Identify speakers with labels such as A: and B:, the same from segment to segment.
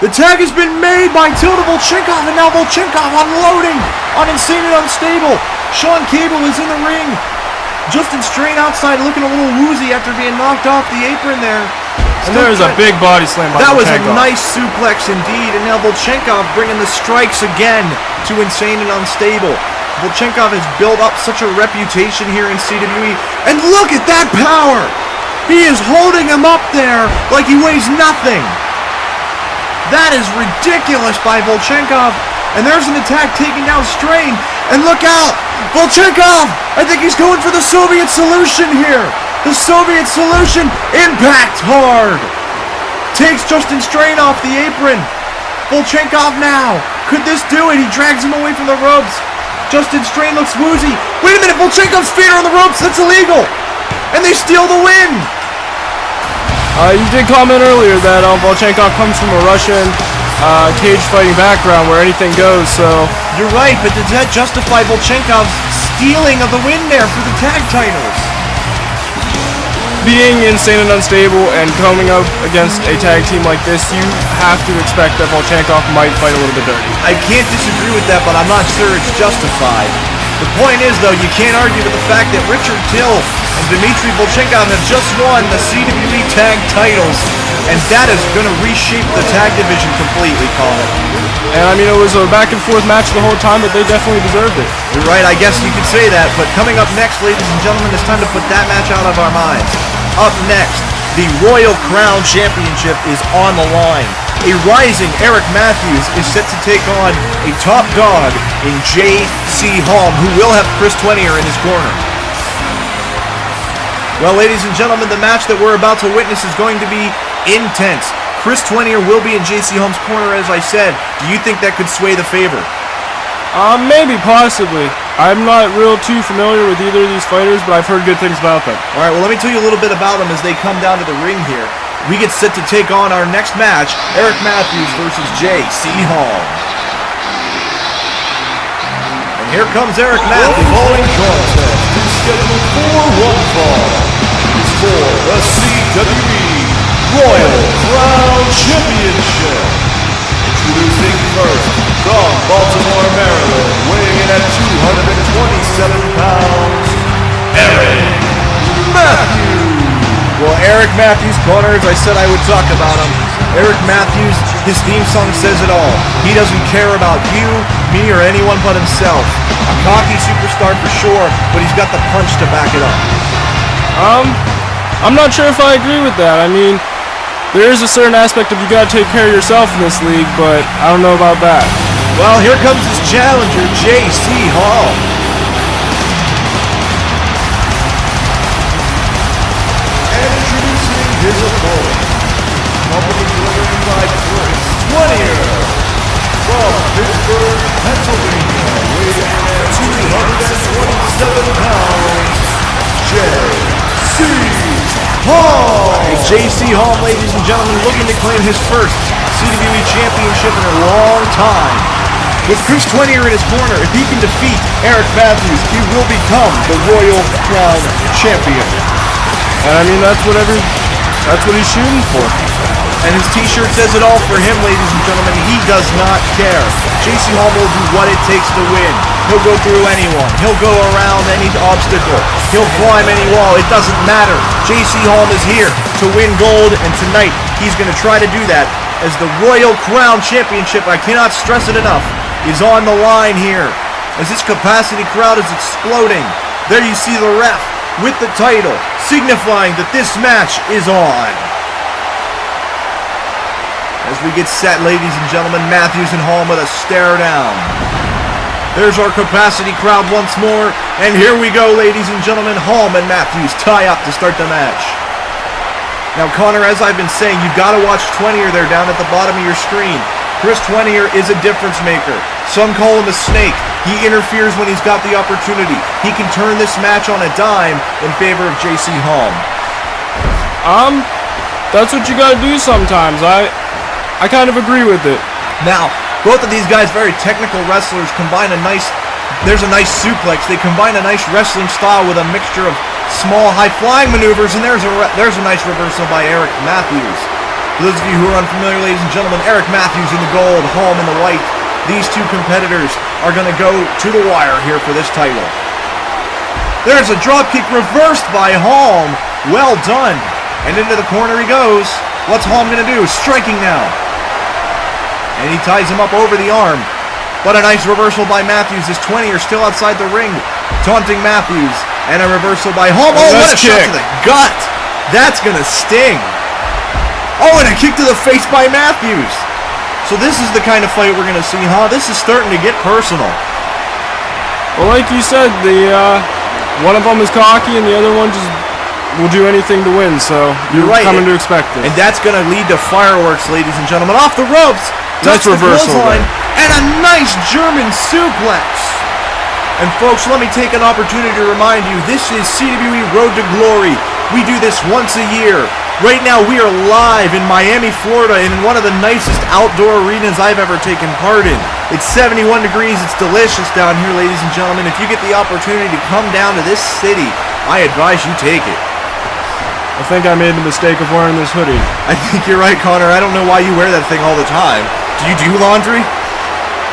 A: The tag has been made by Tilda Volchenkov, and now Volchenkov unloading on Insane and Unstable. Sean Cable is in the ring. Justin Strain outside looking a little woozy after being knocked off the apron there.
B: And there's a big body slam by
A: That was
B: Volchenkov.
A: a nice suplex indeed, and now Volchenkov bringing the strikes again to Insane and Unstable. Volchenkov has built up such a reputation here in CWE, and look at that power! He is holding him up there like he weighs nothing. That is ridiculous by Volchenkov. And there's an attack taking down Strain. And look out! Volchenkov! I think he's going for the Soviet solution here. The Soviet solution. Impact hard. Takes Justin Strain off the apron. Volchenkov now. Could this do it? He drags him away from the ropes. Justin Strain looks woozy. Wait a minute. Volchenkov's feet are on the ropes. That's illegal. And they steal the win.
B: You did comment earlier that Volchenkov comes from a Russian cage fighting background where anything goes, so...
A: You're right, but does that justify Volchenkov's stealing of the win there for the tag titles?
B: Being Insane and Unstable and coming up against a tag team like this, you have to expect that Volchenkov might fight a little bit dirty.
A: I can't disagree with that, but I'm not sure it's justified. The point is, though, you can't argue with the fact that Richard Till and Dmitry Volchenkov have just won the CWE tag titles, and that is going to reshape the tag division completely, Colin.
B: And I mean, it was a back and forth match the whole time, but they definitely deserved it.
A: You're right, I guess you could say that, but coming up next, ladies and gentlemen, it's time to put that match out of our minds. Up next, the Royal Crown Championship is on the line. A rising Eric Matthews is set to take on a top dog in J.C. Holm, who will have Chris Twenier in his corner. Well, ladies and gentlemen, the match that we're about to witness is going to be intense. Chris Twenier will be in J.C. Holm's corner, as I said. Do you think that could sway the favor?
B: Maybe, possibly. I'm not real too familiar with either of these fighters, but I've heard good things about them.
A: All right, well, let me tell you a little bit about them as they come down to the ring here. We get set to take on our next match, Eric Matthews versus J.C. Holm. And here comes Eric Matthews. The following contest is scheduled for one fall. It's for the CWE Royal Crown Championship. Introducing first, from Baltimore, Maryland, weighing in at 227 pounds, Eric Matthews. Well, Eric Matthews' corner, as I said I would talk about him. Eric Matthews, his theme song says it all. He doesn't care about you, me, or anyone but himself. A cocky superstar for sure, but he's got the punch to back it up.
B: I'm not sure if I agree with that. I mean, there is a certain aspect of you gotta take care of yourself in this league, but I don't know about that.
A: Well, here comes his challenger, J.C. Holm. His opponent, company driven by Chris Twenier, from Pittsburgh, Pennsylvania, weighing at 227 pounds, J.C. Holm. Hey, J.C. Holm, ladies and gentlemen, looking to claim his first CWE Championship in a long time. With Chris Twenier in his corner, if he can defeat Eric Matthews, he will become the Royal Crown Champion.
B: And I mean, that's what he's shooting for.
A: And his t-shirt says it all for him, ladies and gentlemen. He does not care. J.C. Holm will do what it takes to win. He'll go through anyone. He'll go around any obstacle. He'll climb any wall. It doesn't matter. J.C. Holm is here to win gold, and tonight he's going to try to do that as the Royal Crown Championship, I cannot stress it enough, is on the line here. As this capacity crowd is exploding. There you see the ref with the title, signifying that this match is on. As we get set, ladies and gentlemen, Matthews and Holm with a stare down. There's our capacity crowd once more, and here we go, ladies and gentlemen. Holm and Matthews tie up to start the match. Now, Connor, as I've been saying, you've got to watch Twenier there down at the bottom of your screen. Chris Twenier is a difference maker. Some call him a snake. He interferes when he's got the opportunity. He can turn this match on a dime in favor of J.C. Holm.
B: That's what you gotta do sometimes. I kind of agree with it.
A: Now, both of these guys, very technical wrestlers, combine a nice... There's a nice suplex. They combine a nice wrestling style with a mixture of small, high-flying maneuvers, and there's a nice reversal by Eric Matthews. For those of you who are unfamiliar, ladies and gentlemen, Eric Matthews in the gold, Holm in the white. These two competitors are going to go to the wire here for this title. There's a dropkick reversed by Holm. Well done. And into the corner he goes. What's Holm going to do? Striking now. And he ties him up over the arm. But a nice reversal by Matthews. His 20 are still outside the ring. Taunting Matthews. And a reversal by Holm. Oh, what a shot to the gut. That's going to sting. Oh, and a kick to the face by Matthews. So this is the kind of fight we're going to see, huh? This is starting to get personal.
B: Well, like you said, one of them is cocky and the other one just will do anything to win. So you're coming to expect this.
A: And that's going to lead to fireworks, ladies and gentlemen. Off the ropes.
B: Nice reversal.
A: And a nice German suplex. And folks, let me take an opportunity to remind you, this is CWE Road to Glory. We do this once a year. Right now, we are live in Miami, Florida, in one of the nicest outdoor arenas I've ever taken part in. It's 71 degrees. It's delicious down here, ladies and gentlemen. If you get the opportunity to come down to this city, I advise you take it.
B: I think I made the mistake of wearing this hoodie.
A: I think you're right, Connor. I don't know why you wear that thing all the time. Do you do laundry?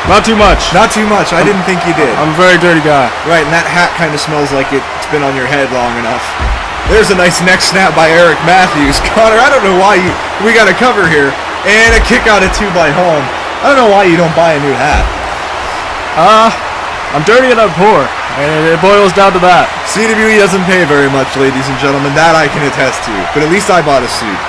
B: Not too much.
A: Not too much. I didn't think you did.
B: I'm a very dirty guy.
A: Right, and that hat kind of smells like it's been on your head long enough. There's a nice neck snap by Eric Matthews. Connor, I don't know why we got a cover here. And a kick out of two by Holm. I don't know why you don't buy a new hat.
B: I'm dirty and I'm poor. And it boils down to that.
A: CWE doesn't pay very much, ladies and gentlemen. That I can attest to. But at least I bought a suit.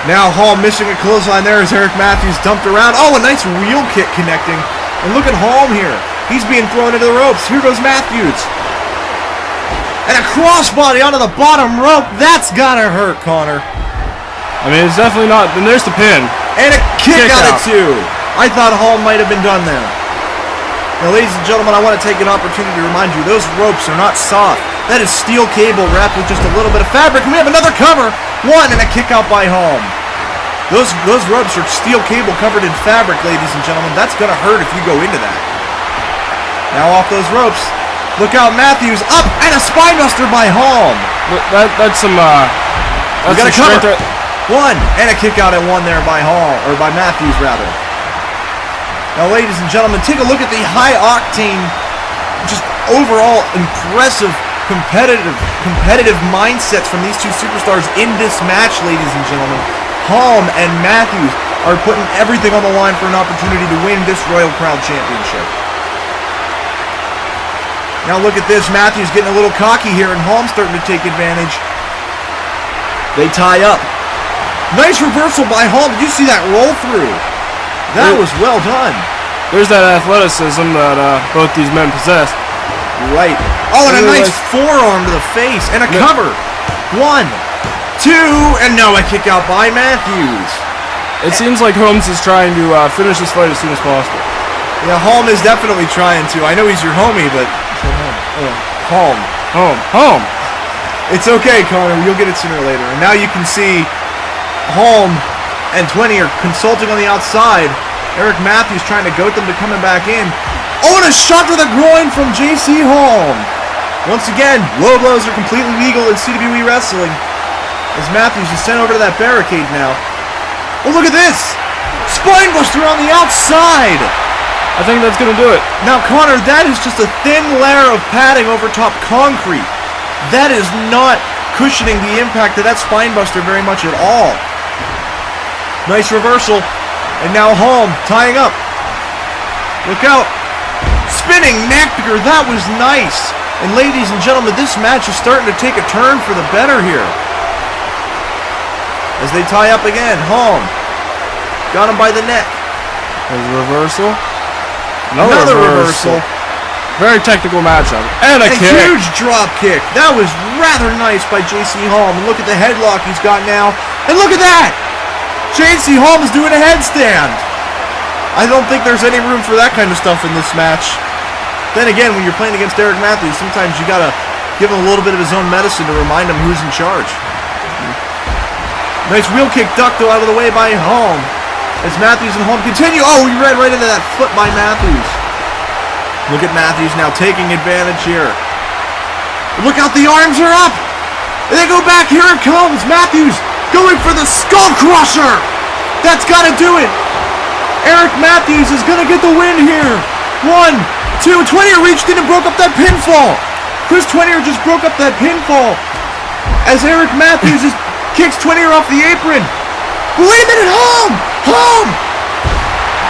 A: Now Holm missing a clothesline there as Eric Matthews dumped around. Oh, a nice wheel kick connecting. And look at Holm here. He's being thrown into the ropes. Here goes Matthews. And a crossbody onto the bottom rope. That's gotta hurt, Connor.
B: I mean, it's definitely not. Then there's the pin.
A: And a kick out of two. I thought Holm might have been done there. Now, ladies and gentlemen, I want to take an opportunity to remind you, those ropes are not soft. That is steel cable wrapped with just a little bit of fabric. And we have another cover. One, and a kick out by Holm. Those ropes are steel cable covered in fabric, ladies and gentlemen. That's going to hurt if you go into that. Now off those ropes. Look out, Matthews up, and a spinebuster by Holm.
B: That's some.
A: We got a cover. One, and a kick out at one there by Holm, or by Matthews rather. Now, ladies and gentlemen, take a look at the high octane, just overall impressive, competitive mindsets from these two superstars in this match, ladies and gentlemen. Holm and Matthews are putting everything on the line for an opportunity to win this Royal Crown Championship. Now look at this, Matthews getting a little cocky here, and Holm's starting to take advantage. They tie up. Nice reversal by Holm. Did you see that roll through? That was well done.
B: There's that athleticism that both these men possess.
A: Right. Oh, and a nice forearm to the face, and a cover. One, two, and now a kick out by Matthews.
B: It seems like Holmes is trying to finish this fight as soon as possible.
A: Yeah, Holm is definitely trying to. I know he's your homie, but... Holm. It's okay, Connor. You'll get it sooner or later. And now you can see Holm and 20 are consulting on the outside. Eric Matthews trying to goat them to coming back in. Oh, and a shot to the groin from J.C. Holm. Once again, low blows are completely legal in CWE wrestling. As Matthews is sent over to that barricade now. Oh, look at this! Spinebuster on the outside!
B: I think that's going to do it.
A: Now, Connor, that is just a thin layer of padding over top concrete. That is not cushioning the impact of that spinebuster very much at all. Nice reversal. And now Holm tying up. Look out. Spinning neckbreaker. That was nice. And ladies and gentlemen, this match is starting to take a turn for the better here. As they tie up again, Holm got him by the neck.
B: There's a reversal.
A: Another reversal.
B: Very technical matchup. And a kick.
A: Huge drop kick. That was rather nice by J.C. Holm. And look at the headlock he's got now. And look at that! J.C. Holm is doing a headstand. I don't think there's any room for that kind of stuff in this match. Then again, when you're playing against Eric Matthews, sometimes you gotta give him a little bit of his own medicine to remind him who's in charge. Nice wheel kick ducked though out of the way by Holm. As Matthews and Holm continue. Oh, he ran right into that foot by Matthews. Look at Matthews now taking advantage here. Look out, the arms are up. And they go back. Here it comes. Matthews going for the Skull Crusher. That's got to do it. Eric Matthews is going to get the win here. 1, 2, 20er reached in and broke up that pinfall. Chris 20er just broke up that pinfall as Eric Matthews kicks 20er off the apron. Wait a minute, home!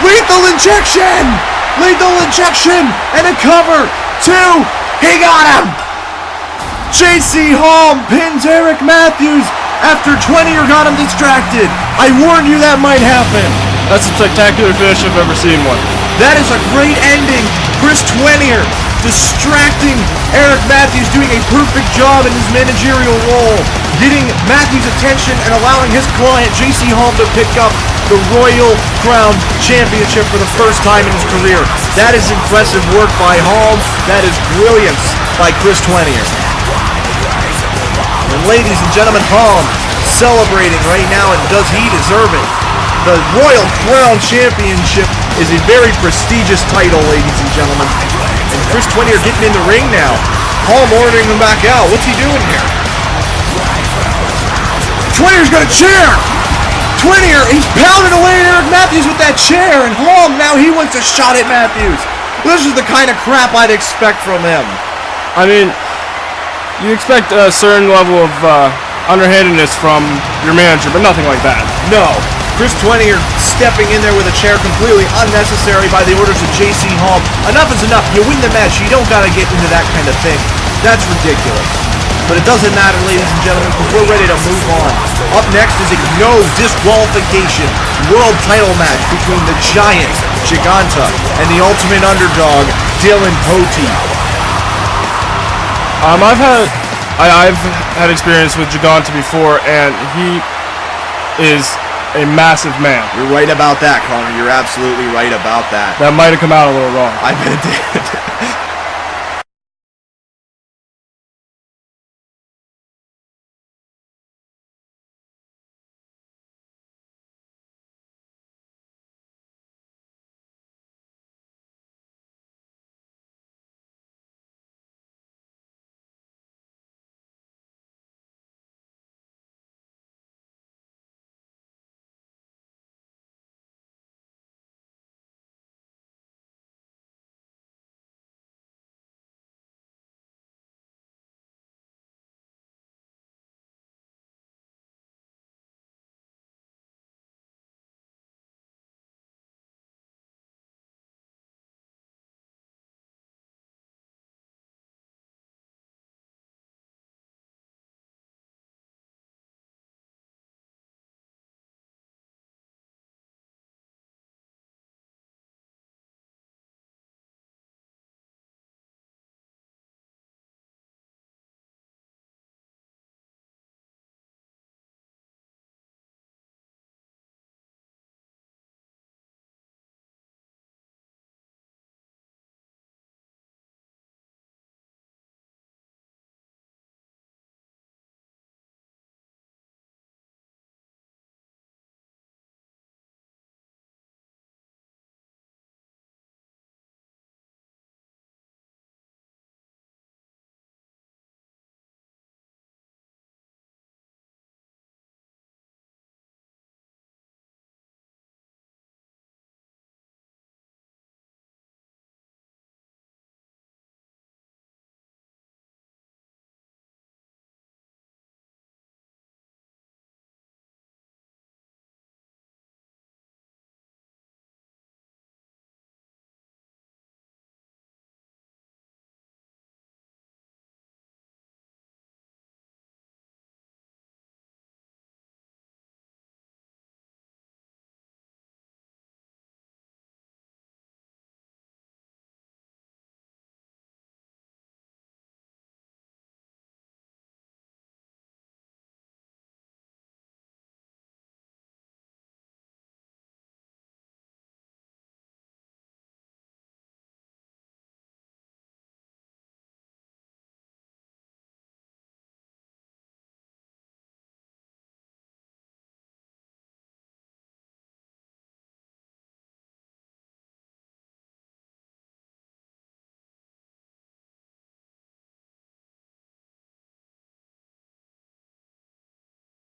A: Lethal injection! Lethal injection and a cover. 2, he got him! JC Holm pins Eric Matthews after 20er got him distracted. I warned you that might happen.
B: That's a spectacular finish if I've ever seen one.
A: That is a great ending. Chris 20er distracting Eric Matthews, doing a perfect job in his managerial role, getting Matthews' attention and allowing his client, JC Holm, to pick up the Royal Crown Championship for the first time in his career. That is impressive work by Holm. That is brilliance by Chris 20er. And ladies and gentlemen, Holm celebrating right now, and does he deserve it? The Royal Crown Championship is a very prestigious title, ladies and gentlemen. And Chris 20er getting in the ring now. Holm ordering him back out. What's he doing here? 20er's got a chair! 20er, he's pounding away at Eric Matthews with that chair, and Holm, now he wants a shot at Matthews. This is the kind of crap I'd expect from him.
B: I mean, you expect a certain level of underhandedness from your manager, but nothing like that.
A: No. Chris 20er stepping in there with a chair completely unnecessary by the orders of JC Holm. Enough is enough. You win the match. You don't got to get into that kind of thing. That's ridiculous. But it doesn't matter, ladies and gentlemen, because we're ready to move on. Up next is a no disqualification world title match between the Giant, Giganta, and the ultimate underdog, Dylan Potee.
B: I've had experience with Giganta before, and he is a massive man.
A: You're right about that, Connor. You're absolutely right about that.
B: That might have come out a little wrong.
A: I bet it did.